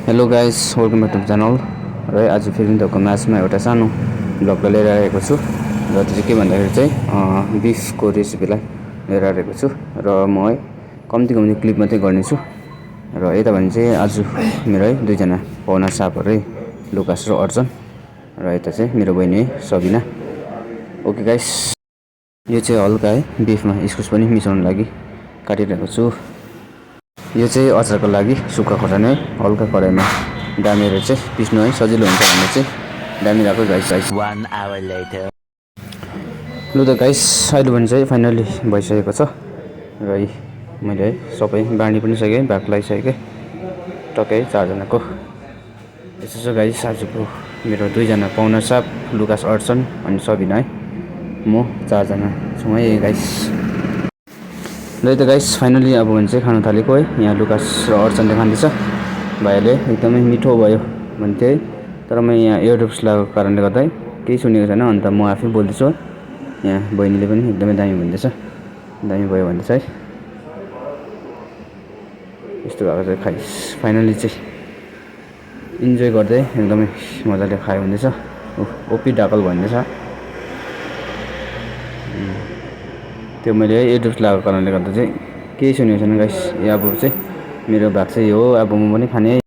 Hello guys, welcome back to channel. र आज फेरि तपाईँको म्याचमा एउटा सानो भ्लग लिएर आएको छु। र त्यो चाहिँ के भन्दाखेरि चाहिँ बिफको रेसिपीलाई लिएर आएको छु। र म है कम्ती क्लिप मात्रै गर्नेछु। र यता भने चाहिँ आज मेरो है दुईजना पाहुना सापहरू है, लुकास र अर्चन। र यता चाहिँ मेरो बहिनी है सबिना। ओके गाइस, यो चाहिँ हल्का है बिफमा इस्कुस पनि मिसाउनु लागि काटिरहेको छु। यो चाहिँ अचारको लागि सुक्खा खोर्सानी है हल्का कराईमा डामेर चाहिँ पिस्नु है सजिलो हुन्छ भन्ने चाहिँ डामिरहेको गाइस। लु त गाइस, अहिले भने चाहिँ फाइनली भइसकेको छ। र मैले है सबै बाँडी पनि सकेँ, भाग लगाइसकेँ टक्कै 4 जनाको। यसो छ गाइस, आजको मेरो दुईजना पाहुना साप लुकास अर्चन अनि सबिना है, म 4 जना छौँ है गाइस। र त गाइस फाइनली अब भने चाहिँ खान थालेको है। यहाँ लुकास र अर्चनले खाँदैछ। भाइले एकदमै मिठो भयो भन्थे है, तर म यहाँ एयरड्रप्स लगाएको कारणले गर्दा है केही सुनेको छैन। अन्त म आफै बोल्दैछु है। यहाँ बहिनीले पनि एकदमै दामी भन्दैछ, दामी भयो भन्दैछ है। यस्तो भएको चाहिँ खाइस फाइनली चाहिँ इन्जोय गर्दै एकदमै मजाले खायो भन्दैछ। ओपी डाकल भन्दैछ। त्यो मैले है एयरड्रप्स लगाएको कारणले गर्दा चाहिँ केही सुनेको छैन गाइस। अब चाहिँ मेरो भाग चाहिँ यो हो, अब म पनि खाने है।